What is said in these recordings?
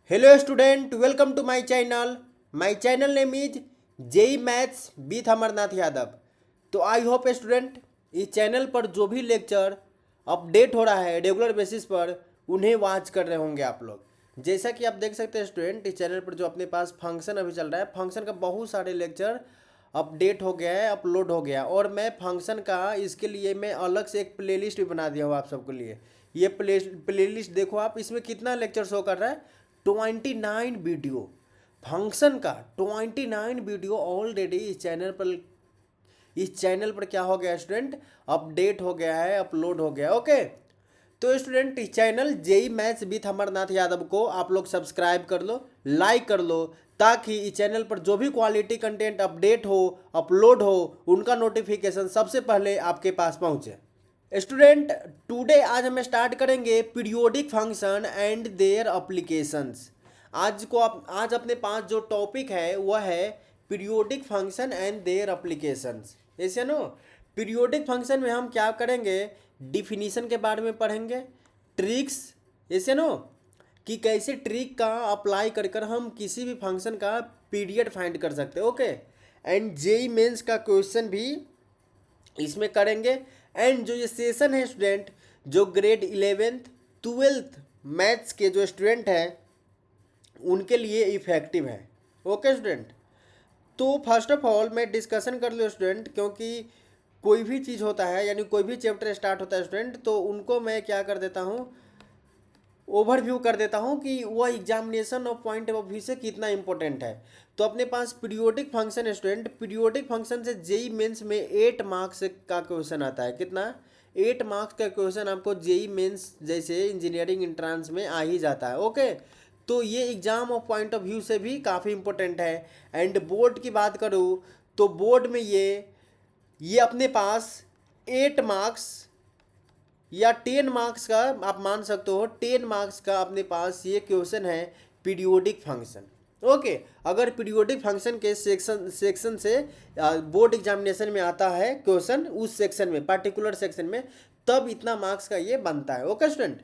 Hello student, welcome to my channel. My channel name is JEE maths with Amarnath Yadav. तो I hope student इस channel पर जो भी lecture update हो रहा है रेगुलर बेसिस पर उन्हें वॉच कर रहे होंगे आप लोग। जैसा कि आप देख सकते हैं स्टूडेंट, इस चैनल पर जो अपने पास फंक्शन अभी चल रहा है, फंक्शन का बहुत सारे लेक्चर अपडेट हो गया है, अपलोड हो गया। और मैं फंक्शन का इसके लिए मैं अलग से एक प्लेलिस्ट भी बना दिया हूँ आप सबके लिए। ये प्लेलिस्ट देखो आप, इसमें कितना लेक्चर शो कर रहा है, 29 वीडियो। फंक्शन का 29 वीडियो ऑलरेडी इस चैनल पर क्या हो गया स्टूडेंट, अपडेट हो गया है, अपलोड हो गया। ओके, तो स्टूडेंट इस channel JEE maths with Amarnath Yadav को आप लोग सब्सक्राइब कर लो, लाइक कर लो, ताकि इस चैनल पर जो भी क्वालिटी कंटेंट अपडेट हो, अपलोड हो, उनका नोटिफिकेशन सबसे पहले आपके पास पहुंचे। स्टूडेंट टुडे आज हम स्टार्ट करेंगे periodic function and their applications. आज अपने पास जो टॉपिक है वह है periodic function and their applications. ऐसे नो, पीरियोडिक फंक्शन में हम क्या करेंगे, डिफिनीशन के बारे में पढ़ेंगे, ट्रिक्स, ऐसे नो कि कैसे ट्रिक का अप्लाई कर कर हम किसी भी फंक्शन का पीरियड फाइंड कर सकते हैं। ओके, एंड जेई मेंस का क्वेश्चन भी इसमें करेंगे। एंड जो ये सेशन है स्टूडेंट, जो ग्रेड 11th 12th मैथ्स के जो स्टूडेंट हैं उनके लिए इफ़ेक्टिव है। ओके स्टूडेंट, तो फर्स्ट ऑफ ऑल मैं डिस्कशन कर लूँ स्टूडेंट, क्योंकि कोई भी चीज़ होता है यानी कोई भी चैप्टर स्टार्ट होता है स्टूडेंट, तो उनको मैं क्या कर देता हूँ, ओवरव्यू कर देता हूँ कि वह एग्जामिनेशन और पॉइंट ऑफ व्यू से कितना इंपॉर्टेंट है। तो अपने पास periodic function student, periodic function से जेई मेंस में 8 मार्क्स का क्वेश्चन आता है। कितना? 8 मार्क्स का क्वेश्चन आपको जेई मेंस जैसे इंजीनियरिंग एंट्रांस में आ ही जाता है। ओके, तो ये एग्जाम और पॉइंट ऑफ व्यू से भी काफ़ी इंपॉर्टेंट है। एंड बोर्ड की बात करूँ तो बोर्ड में ये अपने पास 8 मार्क्स या 10 मार्क्स का आप मान सकते हो, 10 मार्क्स का अपने पास ये क्वेश्चन है पीरियोडिक फंक्शन। ओके, अगर पीरियोडिक फंक्शन के सेक्शन से बोर्ड एग्जामिनेशन में आता है क्वेश्चन, उस सेक्शन में, पर्टिकुलर सेक्शन में, तब इतना मार्क्स का ये बनता है। ओके स्टूडेंट,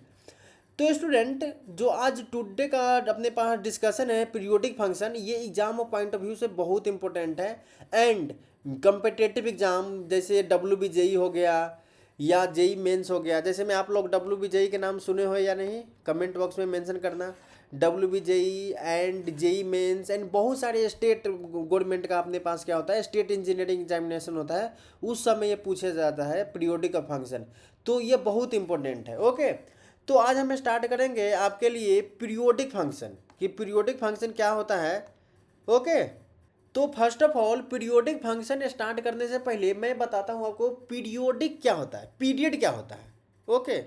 तो स्टूडेंट जो आज टुडे का अपने पास डिस्कशन है पीरियोडिक फंक्शन, ये एग्जाम और पॉइंट ऑफ व्यू से बहुत इंपॉर्टेंट है। एंड कम्पिटेटिव एग्जाम जैसे WBJE हो गया या जेई मेंस हो गया, जैसे मैं, आप लोग WBJE के नाम सुने हो या नहीं, कमेंट बॉक्स में मेंशन करना। WBJE and JEE mains and बहुत सारे स्टेट गवर्नमेंट का अपने पास क्या होता है, स्टेट इंजीनियरिंग एग्जामिनेशन होता है, उस समय ये पूछा जाता है पीरियोडिक फंक्शन। तो ये बहुत इंपॉर्टेंट है। ओके, तो आज हम स्टार्ट करेंगे आपके लिए पीरियोडिक फंक्शन, कि पीरियोडिक फंक्शन क्या होता है। ओके, तो first of all periodic function start करने से पहले मैं बताता हूँ आपको पीरियोडिक क्या होता है, पीरियड क्या होता है। ओके,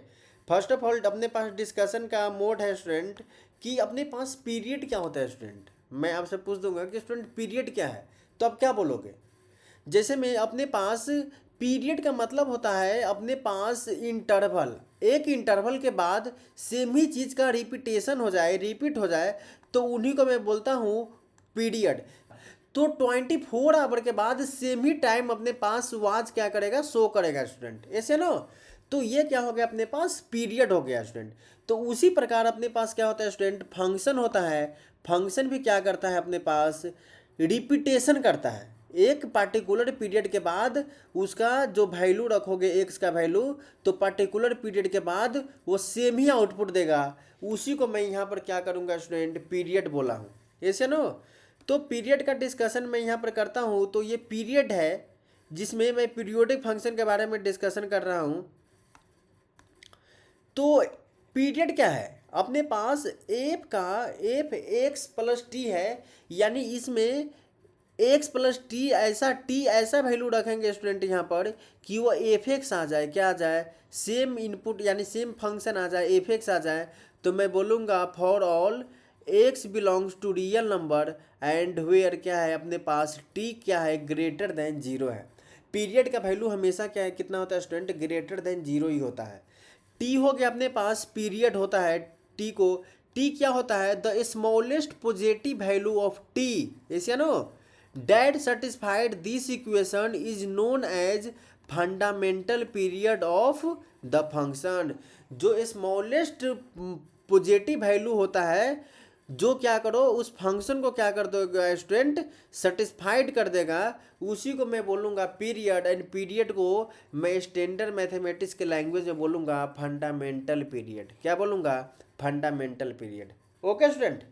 फर्स्ट ऑफ ऑल अपने पास डिस्कशन का मोड है स्टूडेंट, कि अपने पास पीरियड क्या होता है स्टूडेंट। मैं आपसे पूछ दूंगा कि स्टूडेंट पीरियड क्या है, तो आप क्या बोलोगे। जैसे में अपने पास पीरियड का मतलब होता है अपने पास इंटरवल, एक इंटरवल के बाद सेम ही चीज़ का रिपीटेशन हो जाए, रिपीट हो जाए, तो उन्हीं को मैं बोलता हूँ पीरियड। तो 24 आवर के बाद सेम ही टाइम अपने पास वाच क्या करेगा, शो करेगा स्टूडेंट, ऐसे ना। तो ये क्या हो गया, अपने पास पीरियड हो गया स्टूडेंट। तो उसी प्रकार अपने पास क्या होता है स्टूडेंट, फंक्शन होता है। फंक्शन भी क्या करता है, अपने पास रिपीटेशन करता है। एक पार्टिकुलर पीरियड के बाद उसका जो वैल्यू रखोगे, एक्स का वैल्यू, तो पार्टिकुलर पीरियड के बाद वो सेम ही आउटपुट देगा। उसी को मैं यहाँ पर क्या करूँगा स्टूडेंट, पीरियड बोला हूँ, ऐसे नो। तो पीरियड का डिस्कशन मैं यहाँ पर करता हूँ, तो ये पीरियड है जिसमें मैं पीरियोडिक फंक्शन के बारे में डिस्कशन कर रहा हूँ। तो पीरियड क्या है, अपने पास एफ एक्स प्लस टी है, यानी इसमें एक्स प्लस टी ऐसा वैल्यू रखेंगे स्टूडेंट यहाँ पर कि वो एफ एक्स आ जाए, क्या आ जाए, सेम इनपुट यानी सेम फंक्शन आ जाए, एफ एक्स आ जाए। तो मैं बोलूँगा for all X belongs to real number and where क्या है, अपने पास टी क्या है, ग्रेटर देन जीरो है। पीरियड का वैल्यू हमेशा क्या है, कितना होता है स्टूडेंट, ग्रेटर देन जीरो ही होता है। टी हो गया अपने पास पीरियड होता है, टी को, टी क्या होता है, the smallest positive value of T, ऐसे no, that satisfied this equation is known as fundamental period of the function. जो स्मॉलेस्ट पॉजिटिव वैल्यू होता है जो क्या करो उस फंक्शन को क्या कर दोगे स्टूडेंट, सेटिस्फाइड कर देगा, उसी को मैं बोलूँगा पीरियड। एंड पीरियड को मैं स्टैंडर्ड मैथमेटिक्स के लैंग्वेज में बोलूँगा फंडामेंटल पीरियड। क्या बोलूँगा? Fundamental period. ओके स्टूडेंट,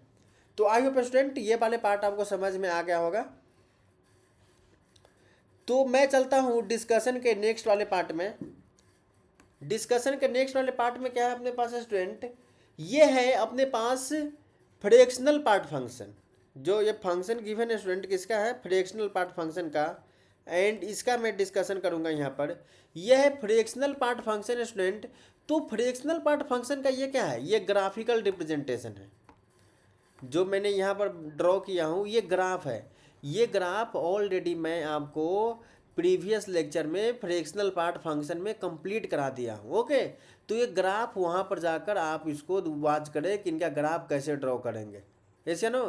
तो आई होप स्टूडेंट ये वाले पार्ट आपको समझ में आ गया होगा। तो मैं चलता हूँ डिस्कशन के नेक्स्ट वाले पार्ट में। डिस्कशन के नेक्स्ट वाले पार्ट में क्या है अपने पास स्टूडेंट, ये है अपने पास फ्रैक्शनल पार्ट फंक्शन। जो ये फंक्शन गिवन है स्टूडेंट किसका है? फ्रैक्शनल पार्ट फंक्शन का। एंड इसका मैं डिस्कशन करूंगा यहाँ पर। यह है फ्रैक्शनल पार्ट फंक्शन स्टूडेंट। तो फ्रैक्शनल पार्ट फंक्शन का ये क्या है? ये ग्राफिकल रिप्रेजेंटेशन है। जो मैंने यहाँ पर ड्रॉ किया हूँ ये ग्राफ है। ये ग्राफ ऑलरेडी मैं आपको प्रीवियस लेक्चर में फ्रैक्शनल पार्ट फंक्शन में कंप्लीट करा दिया हूँ। ओके, तो ये ग्राफ वहाँ पर जाकर आप इसको वॉच करें कि इनका ग्राफ कैसे ड्रॉ करेंगे, ऐसे नो।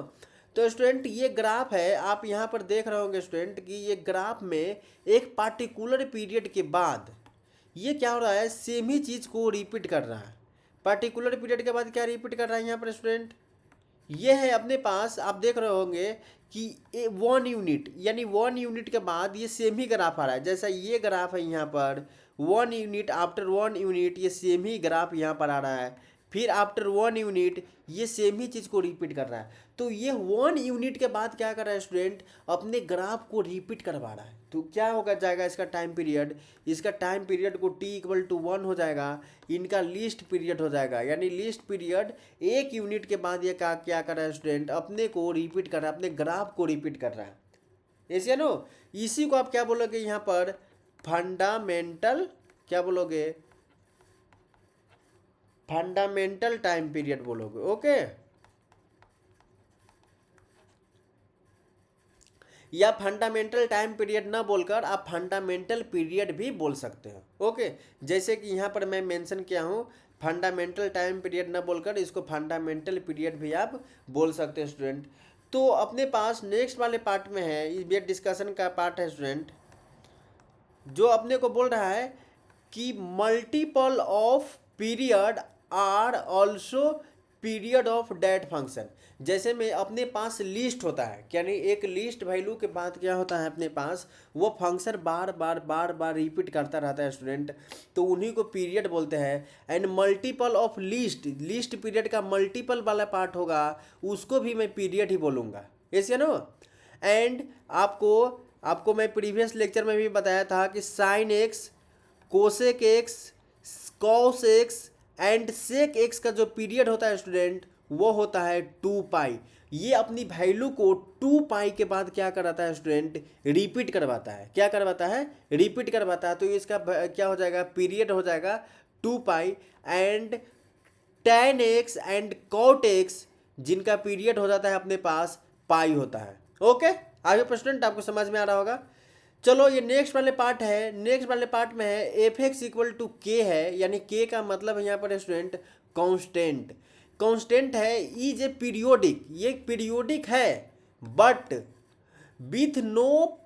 तो स्टूडेंट ये ग्राफ है, आप यहाँ पर देख रहे होंगे स्टूडेंट कि ये ग्राफ में एक पार्टिकुलर पीरियड के बाद ये क्या हो रहा है? सेम ही चीज़ को रिपीट कर रहा है। पार्टिकुलर पीरियड के बाद क्या रिपीट कर रहा है यहाँ पर स्टूडेंट? ये है अपने पास, आप देख रहे होंगे कि 1 यूनिट, यानी 1 यूनिट के बाद ये सेम ही ग्राफ आ रहा है। जैसा ये ग्राफ है यहाँ पर 1 यूनिट, आफ्टर 1 यूनिट ये सेम ही ग्राफ यहाँ पर आ रहा है। फिर आफ्टर 1 यूनिट ये सेम ही चीज़ को रिपीट कर रहा है। तो ये 1 यूनिट के बाद क्या कर रहा है स्टूडेंट? अपने ग्राफ को रिपीट करवा रहा है। तो क्या होगा जाएगा इसका टाइम पीरियड? इसका टाइम पीरियड को t=1 हो जाएगा। इनका लीस्ट पीरियड हो जाएगा, यानी लीस्ट पीरियड 1 यूनिट के बाद ये क्या कर रहा है स्टूडेंट? अपने को रिपीट कर रहा है, अपने ग्राफ को रिपीट कर रहा है, ऐसे नो। इसी को आप क्या बोलोगे यहाँ पर? फंडामेंटल, क्या बोलोगे? फंडामेंटल टाइम पीरियड बोलोगे। ओके, या फंडामेंटल टाइम पीरियड ना बोलकर आप फंडामेंटल पीरियड भी बोल सकते हो। ओके, जैसे कि यहाँ पर मैं मेंशन किया हूँ, फंडामेंटल टाइम पीरियड ना बोलकर इसको फंडामेंटल पीरियड भी आप बोल सकते हैं स्टूडेंट। तो अपने पास नेक्स्ट वाले पार्ट में है, ये डिस्कशन का पार्ट है स्टूडेंट, जो अपने को बोल रहा है कि multiple of period are also period of that function. जैसे में अपने पास लिस्ट होता है, यानी एक लिस्ट वैल्यू के बाद क्या होता है अपने पास, वो फंक्शन बार बार रिपीट करता रहता है स्टूडेंट, तो उन्हीं को पीरियड बोलते हैं। And multiple of list, list period का मल्टीपल वाला पार्ट होगा, उसको भी मैं पीरियड ही बोलूँगा, ऐसे नो। एंड आपको मैं प्रीवियस लेक्चर में भी बताया था कि sine X, cosec X, cos X and sec X का जो पीरियड होता है स्टूडेंट वो होता है 2 पाई। ये अपनी वैल्यू को 2 पाई के बाद क्या कराता है स्टूडेंट? रिपीट करवाता है। क्या करवाता है? रिपीट करवाता है। तो इसका क्या हो जाएगा? पीरियड हो जाएगा 2 pi. And tan X and cot X जिनका पीरियड हो जाता है अपने पास पाई होता है। ओके, आगे स्टूडेंट आपको समझ में आ रहा होगा। चलो ये नेक्स्ट वाले पार्ट है। नेक्स्ट वाले पार्ट में है एफ एक्स इक्वल टू के है, यानी के का मतलब है यहाँ पर स्टूडेंट कांस्टेंट। कांस्टेंट है, इज ए पीरियोडिक, ये पीरियोडिक है but with no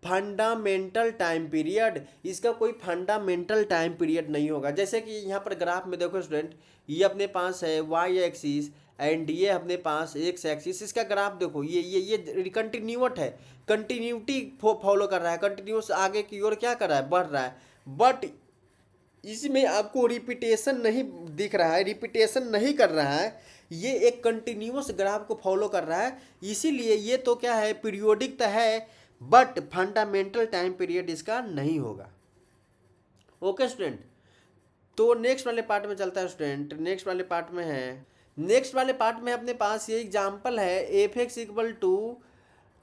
fundamental time period. इसका कोई फंडामेंटल टाइम पीरियड नहीं होगा। जैसे कि यहाँ पर ग्राफ में देखो स्टूडेंट, ये अपने पास है वाई एक्सिस एंड ये अपने पास एक्स एक्सिस। इसका ग्राफ देखो, ये कंटिन्यूट है, कंटिन्यूटी फॉलो कर रहा है, कंटिन्यूस आगे की ओर क्या कर रहा है? बढ़ रहा है। बट इसमें आपको रिपीटेशन नहीं दिख रहा है, रिपीटेशन नहीं कर रहा है, ये एक कंटिन्यूस ग्राफ को फॉलो कर रहा है। इसीलिए ये तो क्या है? पीरियोडिक तो है बट फंडामेंटल टाइम पीरियड इसका नहीं होगा। ओके स्टूडेंट, तो नेक्स्ट वाले पार्ट में चलता है स्टूडेंट। नेक्स्ट वाले पार्ट में है, नेक्स्ट वाले पार्ट में अपने पास ये एग्जाम्पल है F X equal to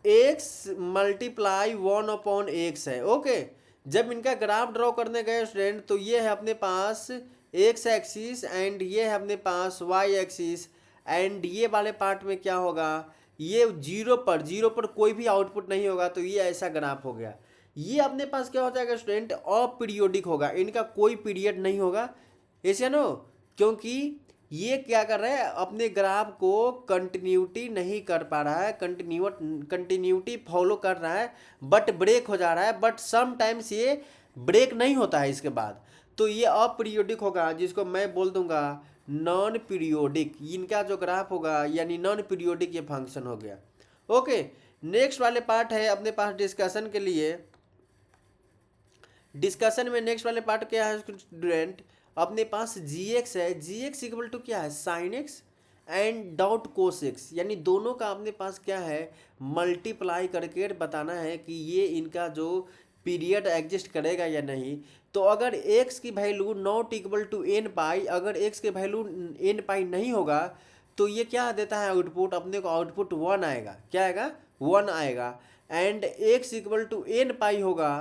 X multiply 1/x है। ओके, जब इनका ग्राफ ड्रॉ करने गए स्टूडेंट तो ये है अपने पास एक्स एक्सिस एंड ये है अपने पास वाई एक्सिस। एंड ये वाले पार्ट में क्या होगा? ये जीरो पर कोई भी आउटपुट नहीं होगा, तो ये ऐसा ग्राफ हो गया। ये अपने पास क्या हो जाएगा स्टूडेंट? अपीरियोडिक होगा, इनका कोई पीरियड नहीं होगा, ऐसे नो। क्योंकि ये क्या कर रहा है? अपने ग्राफ को कंटिन्यूटी नहीं कर पा रहा है, कंटिन्यूटी फॉलो कर रहा है बट ब्रेक हो जा रहा है। बट समटाइम्स ये ब्रेक नहीं होता है इसके बाद, तो ये अपीरियोडिक होगा, जिसको मैं बोल दूंगा नॉन पीरियोडिक, इनका जो ग्राफ होगा यानी नॉन पीरियोडिक ये फंक्शन हो गया। ओके, नेक्स्ट वाले पार्ट है अपने पास डिस्कशन के लिए। डिस्कशन में नेक्स्ट वाले पार्ट क्या है स्टूडेंट, अपने पास जी एक्स है, जी एक्स इक्वल टू क्या है, sine x and dot cos x, यानी दोनों का अपने पास क्या है, मल्टीप्लाई करके बताना है कि ये इनका जो पीरियड एग्जिस्ट करेगा या नहीं। तो अगर x की value not equal to N pi, अगर x की वैल्यू एन पाई नहीं होगा तो ये क्या देता है आउटपुट, अपने को आउटपुट 1 आएगा। क्या आएगा, 1 आएगा। And x equal to N pi होगा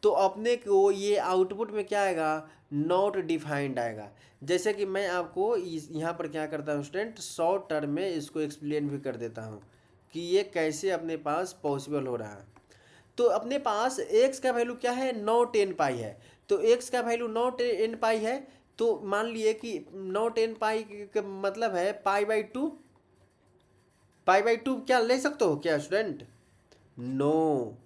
तो अपने को ये आउटपुट में क्या आएगा, नॉट डिफाइंड आएगा। जैसे कि मैं आपको यहाँ पर क्या करता हूँ स्टूडेंट, शॉर्ट टर्म में इसको एक्सप्लेन भी कर देता हूँ कि ये कैसे अपने पास पॉसिबल हो रहा है। तो अपने पास x का वैल्यू क्या है, नॉट एन पाई है, तो x का वैल्यू नॉट एन पाई है, तो मान लिए कि नॉट एन पाई का मतलब है pi by two. Pi by two क्या ले सकते हो क्या स्टूडेंट, नो,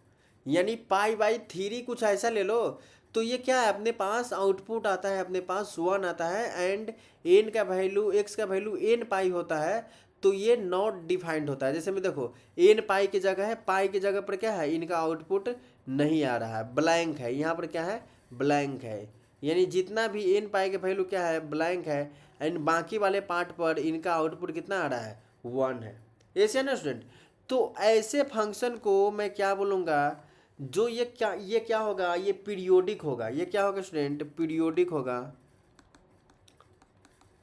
यानी पाई बाई 3 कुछ ऐसा ले लो। तो ये क्या है, अपने पास आउटपुट आता है, अपने पास 1 आता है एंड एन का वैल्यू, एक्स का वैल्यू एन पाई होता है, तो ये नॉट डिफाइंड होता है। जैसे मैं देखो एन पाई की जगह है, पाई की जगह पर क्या है, इनका आउटपुट नहीं आ रहा है, ब्लैंक है, यहाँ पर क्या है, ब्लैंक है, यानी जितना भी एन पाई का वैल्यू क्या है, ब्लैंक है, एंड बाकी वाले पार्ट पर इनका आउटपुट कितना आ रहा है, 1 है। ऐसे ना स्टूडेंट, तो ऐसे फंक्शन को मैं क्या बोलूँगा, जो ये क्या होगा, ये पीरियोडिक होगा। ये क्या होगा स्टूडेंट, पीरियोडिक होगा,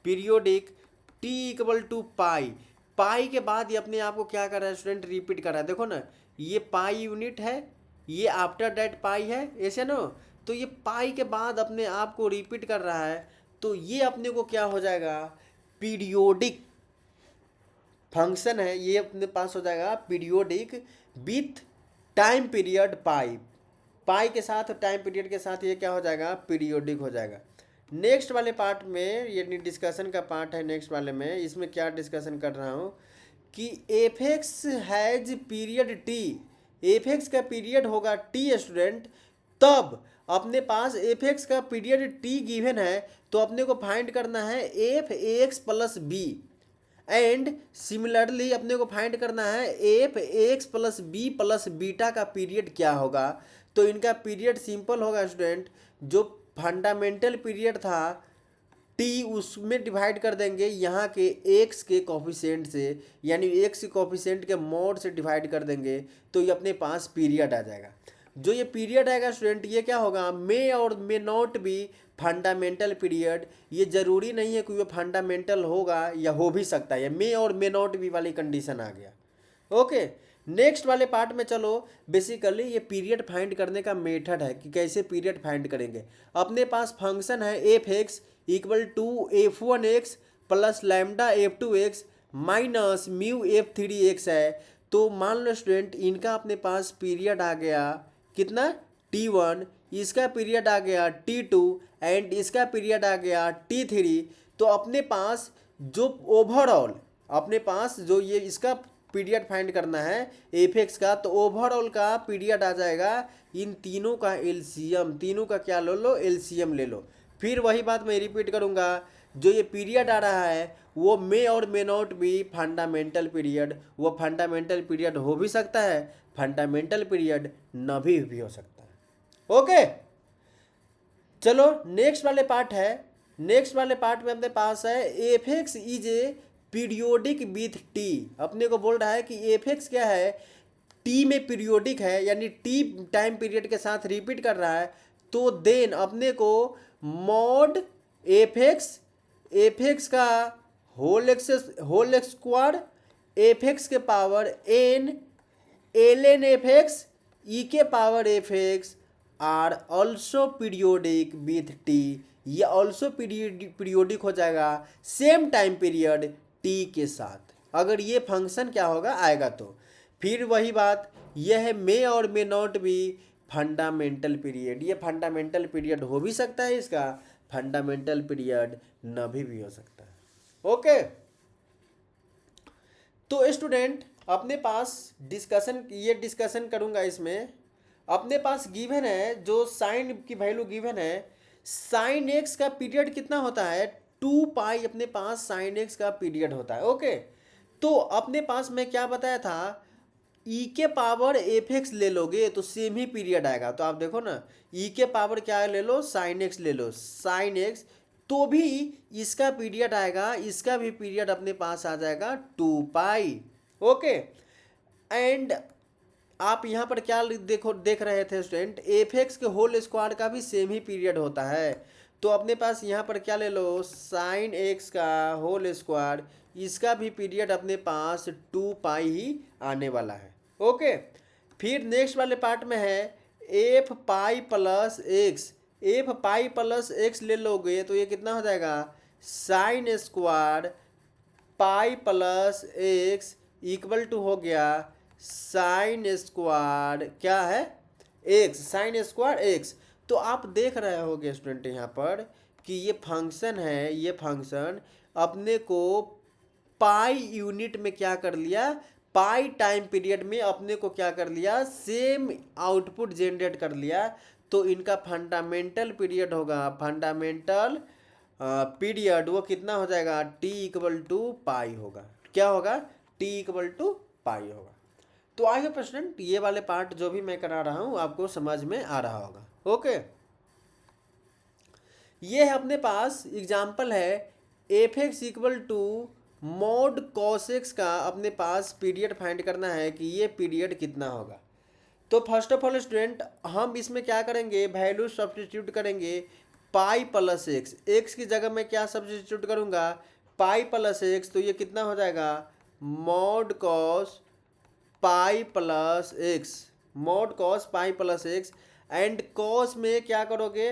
पीरियोडिक, टी इक्वल टू पाई। पाई के बाद ये अपने आप को क्या कर रहा है स्टूडेंट, रिपीट कर रहा है। देखो ना, ये पाई यूनिट है, ये आफ्टर दैट पाई है, ऐसे ना, तो ये पाई के बाद अपने आप को रिपीट कर रहा है, तो ये अपने को क्या हो जाएगा, पीरियोडिक फंक्शन है, ये अपने पास हो जाएगा पीरियोडिक विथ टाइम पीरियड पाई। पाई के साथ टाइम पीरियड के साथ ये क्या हो जाएगा, पीरियोडिक हो जाएगा। नेक्स्ट वाले पार्ट में, ये डिस्कशन का पार्ट है, नेक्स्ट वाले में इसमें क्या डिस्कशन कर रहा हूँ कि F X has period T, F X का पीरियड होगा टी स्टूडेंट, तब अपने पास एफ एक्स का पीरियड टी गिवन है, तो अपने को फाइंड करना है F X plus B, and similarly अपने को फाइंड करना है F X plus B plus beta का पीरियड क्या होगा। तो इनका पीरियड सिंपल होगा स्टूडेंट, जो फंडामेंटल पीरियड था टी उसमें डिवाइड कर देंगे यहाँ के एक्स के कोफिशिएंट से, यानी एक्स के कोफिशिएंट के मॉड से डिवाइड कर देंगे, तो ये अपने पास पीरियड आ जाएगा। जो ये पीरियड आएगा स्टूडेंट, ये क्या होगा, मे और may not be fundamental period. ये जरूरी नहीं है कि वो फंडामेंटल होगा, या हो भी सकता है, मे और मे नॉट बी वाली कंडीशन आ गया। ओके, नेक्स्ट वाले पार्ट में चलो, बेसिकली ये पीरियड फाइंड करने का मेथड है कि कैसे पीरियड फाइंड करेंगे। अपने पास फंक्शन है F X equal to F one X plus lambda F two X minus mu F three X है। तो मान लो स्टूडेंट, इनका अपने पास पीरियड आ गया कितना, t1, इसका पीरियड आ गया t2 एंड इसका पीरियड आ गया t3। तो अपने पास जो ओवरऑल, अपने पास जो ये इसका पीरियड फाइंड करना है एफ एक्स का, तो ओवरऑल का पीरियड आ जाएगा इन तीनों का एलसीएम, तीनों का क्या ले लो, एलसीएम ले लो। फिर वही बात मैं रिपीट करूँगा, जो ये पीरियड आ रहा है वो मे और may not be fundamental period, वो फंडामेंटल पीरियड हो भी सकता है, फंडामेंटल पीरियड न भी हो सकता है। ओके, चलो नेक्स्ट वाले पार्ट है। नेक्स्ट वाले पार्ट में अपने पास है F x is a periodic with T. अपने को बोल रहा है कि एफ एक्स क्या है, टी में पीरियोडिक है, यानी टी टाइम पीरियड के साथ रिपीट कर रहा है। तो देन अपने को मॉड एफ एक्स का होल स्क्वायर एफ एक्स के power N L N F X E के power F X are also periodic with T. ये ऑल्सो पीरियोडिक हो जाएगा सेम टाइम पीरियड टी के साथ, अगर ये फंक्शन क्या होगा आएगा तो। फिर वही बात, यह है मे और may not be fundamental period. ये फंडामेंटल पीरियड हो भी सकता है, इसका फंडामेंटल पीरियड न भी हो सकता है। ओके, तो स्टूडेंट अपने पास डिस्कशन करूंगा इसमें। अपने पास गिवन है, जो साइन की वैल्यू गिवन है, साइन एक्स का पीरियड कितना होता है, 2 पाई अपने पास साइन एक्स का पीरियड होता है। ओके, तो अपने पास मैं क्या बताया था, ई के पावर एफ एक्स ले लोगे तो सेम ही पीरियड आएगा। तो आप देखो ना, ई के पावर क्या ले लो, साइन एक्स ले लो, साइन एक्स, तो भी इसका पीरियड आएगा, इसका भी पीरियड अपने पास आ जाएगा 2 पाई। ओके, एंड आप यहाँ पर क्या देख रहे थे स्टूडेंट, एफ एक्स के होल स्क्वायर का भी सेम ही पीरियड होता है। तो अपने पास यहाँ पर क्या ले लो, साइन एक्स का होल स्क्वायर, इसका भी पीरियड अपने पास 2 पाई ही आने वाला है। ओके, फिर नेक्स्ट वाले पार्ट में है F pi plus X. F pi plus X ले लोगे तो ये कितना हो जाएगा, sine square pi plus X equal to हो गया साइन स्क्वायर क्या है, एक्स, साइन स्क्वायर एक्स। तो आप देख रहे होगे स्टूडेंट यहाँ पर कि ये फंक्शन है, ये फंक्शन अपने को पाई यूनिट में क्या कर लिया, पाई टाइम पीरियड में अपने को क्या कर लिया, सेम आउटपुट जनरेट कर लिया। तो इनका फंडामेंटल पीरियड होगा, फंडामेंटल पीरियड वो कितना हो जाएगा, टी इक्वल टू पाई होगा। क्या होगा, टी इक्वल टू पाई होगा। तो आगे प्रश्न, ये वाले पार्ट जो भी मैं करा रहा हूँ आपको समझ में आ रहा होगा। ओके, ये है अपने पास एग्जाम्पल है F X equal to mod cos X का अपने पास पीरियड फाइंड करना है कि ये पीरियड कितना होगा। तो फर्स्ट ऑफ ऑल स्टूडेंट हम इसमें क्या करेंगे, वैल्यू सब्स्टिट्यूट करेंगे, पाई प्लस एक्स, एक्स की जगह मैं क्या सब्स्टिट्यूट करूँगा, पाई प्लस एक्स, तो ये कितना हो जाएगा, mod cos pi plus x, mod cos pi plus x. And cos में क्या करोगे,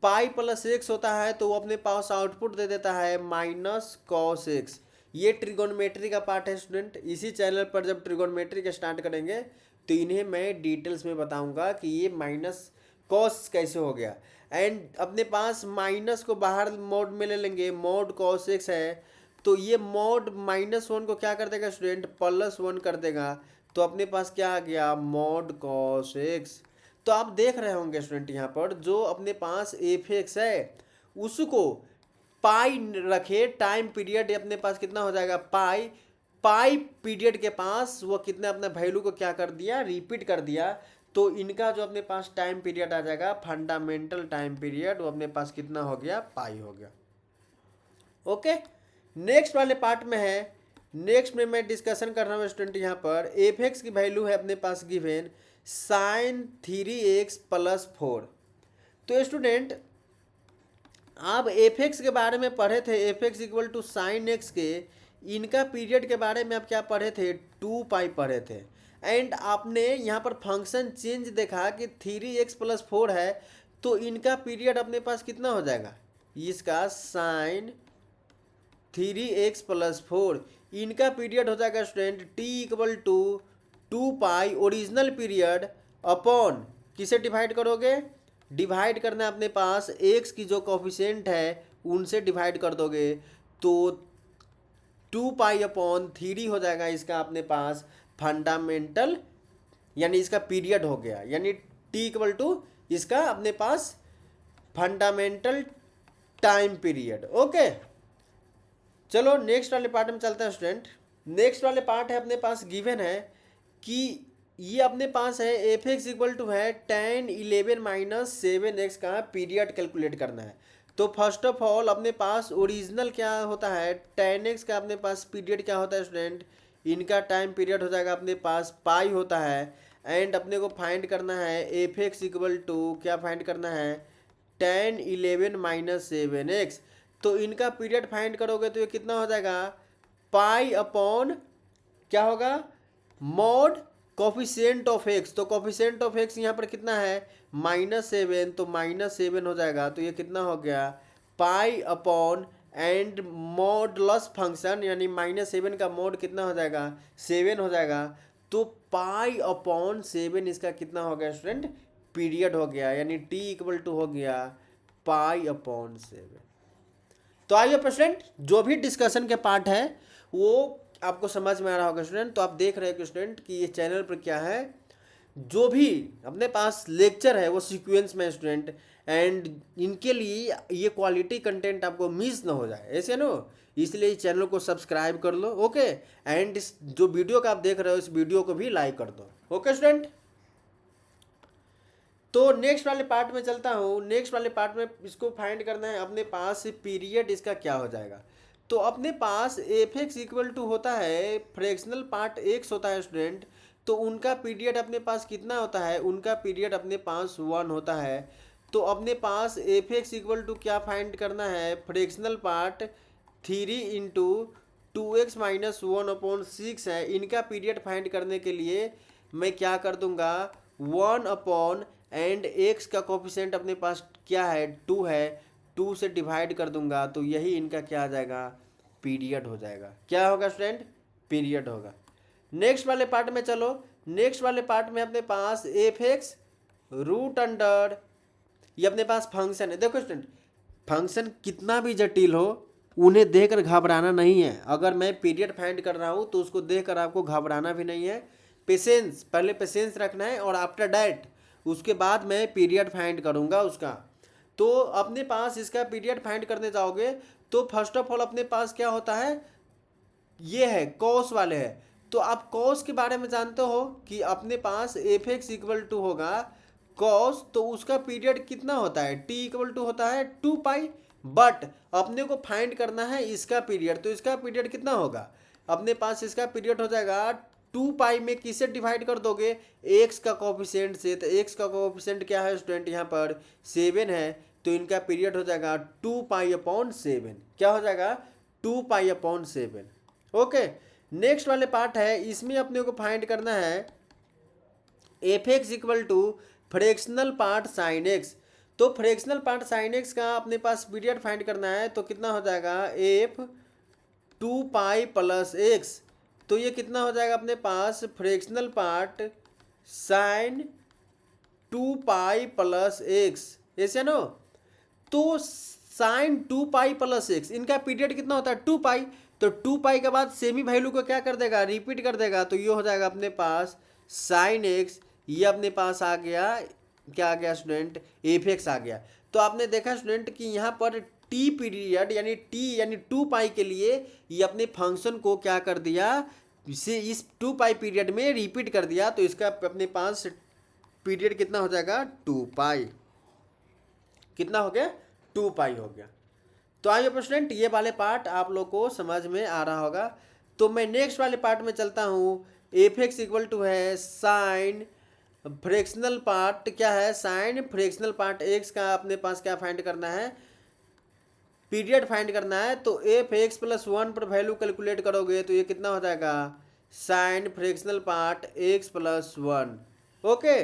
पाई प्लस एक्स होता है तो वो अपने पास आउटपुट दे देता है माइनस कॉस एक्स। ये ट्रिगोनोमेट्री का पार्ट है स्टूडेंट। इसी चैनल पर जब ट्रिगोनोमेट्री का स्टार्ट करेंगे तो इन्हें मैं डिटेल्स में बताऊंगा कि ये माइनस कॉस कैसे हो गया। एंड अपने पास माइनस को बाहर मोड में ले लेंगे, मोड कॉस एक्स है तो ये मोड -1 को क्या कर देगा स्टूडेंट, +1 कर देगा। तो अपने पास क्या आ गया, मोड कॉस एक्स। तो आप देख रहे होंगे स्टूडेंट यहाँ पर जो अपने पास एफ एक्स है उसको पाई रखे, टाइम पीरियड अपने पास कितना हो जाएगा, पाई, पाई पीरियड के पास वो कितने अपने वैल्यू को क्या कर दिया, रिपीट कर दिया। तो इनका जो अपने पास टाइम पीरियड आ जाएगा, फंडामेंटल टाइम पीरियड, वो अपने पास कितना हो गया, पाई हो गया। ओके, नेक्स्ट वाले पार्ट में है, नेक्स्ट में मैं डिस्कशन कर रहा हूँ स्टूडेंट यहाँ पर एफ एक्स की वैल्यू है अपने पास गिवेन साइन 3x + 4। तो स्टूडेंट आप एफ एक्स के बारे में पढ़े थे, F X equal to sine X के, इनका पीरियड के बारे में आप क्या पढ़े थे, 2 पाई पढ़े थे। एंड आपने यहाँ पर फंक्शन चेंज देखा कि 3x + 4 है तो इनका पीरियड अपने पास कितना हो जाएगा, इसका साइन 3x + 4 इनका पीरियड हो जाएगा student t equal to 2 pi original period upon, किसे डिवाइड करोगे, डिवाइड करना है अपने पास x की जो कोफिशिएंट है उनसे डिवाइड कर दोगे तो 2 पाई अपॉन 3 हो जाएगा इसका अपने पास फंडामेंटल, यानी इसका पीरियड हो गया, यानी t इक्वल टू इसका अपने पास फंडामेंटल टाइम पीरियड। ओके, चलो नेक्स्ट वाले पार्ट में चलते हैं स्टूडेंट। नेक्स्ट वाले पार्ट है अपने पास गिवन है कि ये अपने पास है एफ एक्स इक्वल टू है 10 11 - 7x का पीरियड कैलकुलेट करना है। तो फर्स्ट ऑफ ऑल अपने पास ओरिजिनल क्या होता है, 10x का अपने पास पीरियड क्या होता है स्टूडेंट, इनका टाइम पीरियड हो जाएगा अपने पास पाई होता है। एंड अपने को फाइंड करना है एफ एक्स इक्वल टू क्या फाइंड करना है, 10 11 - 7x। तो इनका पीरियड फाइंड करोगे तो ये कितना हो जाएगा, पाई अपॉन क्या होगा, मॉड कोफिशिएंट ऑफ एक्स। तो कोफिशिएंट ऑफ एक्स यहाँ पर कितना है, -7, तो -7 हो जाएगा। तो ये कितना हो गया, pi upon and modulus function, यानी -7 का मॉड कितना हो जाएगा, 7 हो जाएगा। तो पाई अपॉन 7 इसका कितना हो गया स्टूडेंट, पीरियड हो गया, यानी t इक्वल टू हो गया पाई अपॉन 7। तो आइए स्टूडेंट जो भी डिस्कशन के पार्ट है वो आपको समझ में आ रहा होगा स्टूडेंट। तो आप देख रहे हैं कि स्टूडेंट कि ये चैनल पर क्या है, जो भी अपने पास लेक्चर है वो सीक्वेंस में स्टूडेंट, एंड इनके लिए ये क्वालिटी कंटेंट आपको मिस ना हो जाए, ऐसे ना, इसलिए इस चैनल को सब्सक्राइब कर लो। ओके, एंड इस जो वीडियो का आप देख रहे हो इस वीडियो को भी लाइक कर दो। ओके स्टूडेंट, तो नेक्स्ट वाले पार्ट में चलता हूँ। नेक्स्ट वाले पार्ट में इसको फाइंड करना है अपने पास पीरियड इसका क्या हो जाएगा। तो अपने पास एफ एक्स इक्वल टू होता है फ्रैक्शनल पार्ट एक्स होता है स्टूडेंट, तो उनका पीरियड अपने पास कितना होता है, उनका पीरियड अपने पास 1 होता है। तो अपने पास एफ एक्स इक्वल टू क्या फाइंड करना है, फ्रैक्शनल पार्ट 3 इंटू 2x-1/6 है। इनका पीरियड फाइंड करने के लिए मैं क्या कर दूंगा, 1 एंड एक्स का कोफिशिएंट अपने पास क्या है, 2 है, 2 से डिवाइड कर दूंगा, तो यही इनका क्या आ जाएगा, पीरियड हो जाएगा। क्या होगा स्टूडेंट, पीरियड होगा। नेक्स्ट वाले पार्ट में चलो। नेक्स्ट वाले पार्ट में अपने पास एफ एक्स रूट अंडर, ये अपने पास फंक्शन है। देखो स्टूडेंट, फंक्शन कितना भी जटिल हो उन्हें देखकर घबराना नहीं है। अगर मैं पीरियड फाइंड कर रहा हूँ तो उसको देखकर आपको घबराना भी नहीं है। पेशेंस, पहले पेशेंस रखना है, और आफ्टर डैट उसके बाद मैं पीरियड फाइंड करूँगा उसका। तो अपने पास इसका पीरियड फाइंड करने जाओगे तो फर्स्ट ऑफ ऑल अपने पास क्या होता है, ये है कॉस वाले है। तो आप कॉस के बारे में जानते हो कि अपने पास एफ एक्स इक्वल टू होगा कॉस, तो उसका पीरियड कितना होता है, टी इक्वल टू होता है 2 पाई। बट अपने को फाइंड करना है इसका पीरियड, तो इसका पीरियड कितना होगा, अपने पास इसका पीरियड हो जाएगा 2 पाई में किससे डिवाइड कर दोगे, एक्स का कोफिशिएंट से। तो एक्स का कोफिशिएंट क्या है स्टूडेंट, यहाँ पर 7 है, तो इनका पीरियड हो जाएगा 2 पाई/7। क्या हो जाएगा, 2 पाई/7। ओके, नेक्स्ट वाले पार्ट है, इसमें अपने को फाइंड करना है F X equal to fractional part sine X. तो फ्रैक्शनल पार्ट साइन एक्स का अपने पास पीरियड फाइंड करना है, तो कितना हो जाएगा, एफ 2 पाई+x। तो ये कितना हो जाएगा अपने पास, फ्रैक्शनल पार्ट साइन 2 पाई+x, ऐसे नो। तो साइन 2 पाई+x, इनका पीरियड कितना होता है, 2 पाई। तो 2 पाई के बाद सेमी वैल्यू को क्या कर देगा, रिपीट कर देगा, तो ये हो जाएगा अपने पास साइन एक्स। ये अपने पास आ गया, क्या आ गया स्टूडेंट, एफ एक्स आ गया। तो आपने देखा स्टूडेंट कि यहाँ पर टी पीरियड यानी 2 पाई के लिए ये अपने फंक्शन को क्या कर दिया, इसे इस 2 पाई पीरियड में रिपीट कर दिया। तो इसका अपने पास पीरियड कितना हो जाएगा, 2 पाई। कितना हो गया, 2 पाई हो गया। तो आइए स्टूडेंट, ये वाले पार्ट आप लोग को समझ में आ रहा होगा। तो मैं नेक्स्ट वाले पार्ट में चलता हूँ। एफ एक्स इक्वल टू है साइन फ्रैक्शनल पार्ट, क्या है, साइन फ्रैक्शनल पार्ट एक्स का अपने पास क्या फाइंड करना है, पीरियड फाइंड करना है। तो एफ एक्स +1 पर वैल्यू कैलकुलेट करोगे तो ये कितना हो जाएगा, sine fractional part X +1। Okay,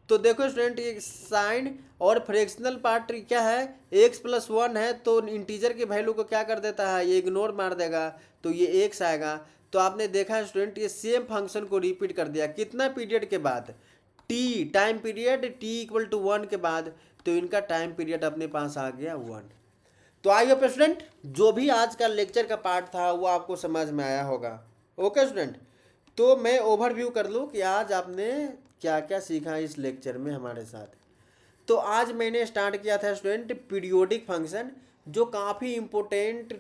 तो देखो स्टूडेंट, ये साइन और फ्रैक्शनल पार्ट क्या है, x+1 है, तो इंटीजर की वैल्यू को क्या कर देता है, ये इग्नोर मार देगा, तो ये x आएगा। तो आपने देखा स्टूडेंट, ये सेम फंक्शन को रिपीट कर दिया, कितना पीरियड के बाद, t time period t equal to 1 के बाद। तो इनका टाइम पीरियड अपने पास आ गया 1। तो आइए स्टूडेंट, जो भी आज का लेक्चर का पार्ट था वो आपको समझ में आया होगा। ओके स्टूडेंट, तो मैं ओवरव्यू कर लूँ कि आज आपने क्या क्या सीखा इस लेक्चर में हमारे साथ। तो आज मैंने स्टार्ट किया था स्टूडेंट पीरियोडिक फंक्शन, जो काफ़ी इम्पोर्टेंट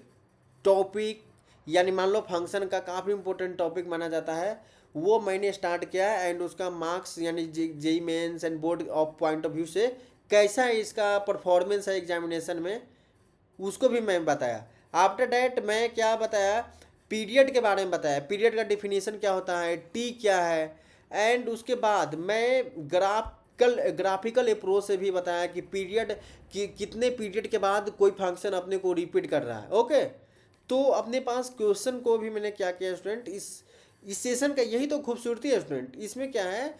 टॉपिक, यानी मान लो फंक्शन का काफ़ी इम्पोर्टेंट टॉपिक माना जाता है, वो मैंने स्टार्ट किया। एंड उसका मार्क्स यानी JEE mains and board of point of view से कैसा है इसका परफॉर्मेंस है एग्जामिनेशन में, उसको भी मैं बताया। आफ्टर डैट मैं क्या बताया, पीरियड के बारे में बताया, पीरियड का डिफिनीशन क्या होता है, टी क्या है। एंड उसके बाद मैं ग्राफिकल अप्रोच से भी बताया कि पीरियड कि कितने पीरियड के बाद कोई फंक्शन अपने को रिपीट कर रहा है। ओके, तो अपने पास क्वेश्चन को भी मैंने क्या किया स्टूडेंट, इस सेशन का यही तो खूबसूरती है स्टूडेंट। इसमें क्या है,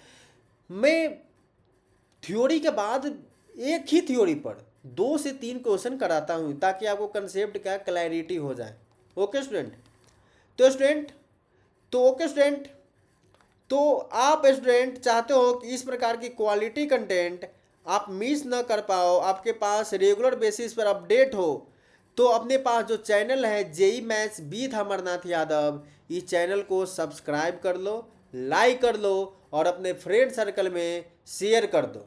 मैं थ्योरी के बाद एक ही थ्योरी पर 2 से 3 क्वेश्चन कराता हूँ, ताकि आपको कंसेप्ट का क्लैरिटी हो जाए। ओके स्टूडेंट, ओके स्टूडेंट, तो आप स्टूडेंट चाहते हो कि इस प्रकार की क्वालिटी कंटेंट आप मिस ना कर पाओ, आपके पास रेगुलर बेसिस पर अपडेट हो, तो अपने पास जो चैनल है JEE maths with Amarnath Yadav, इस चैनल को सब्सक्राइब कर लो, लाइक कर लो और अपने फ्रेंड सर्कल में शेयर कर दो।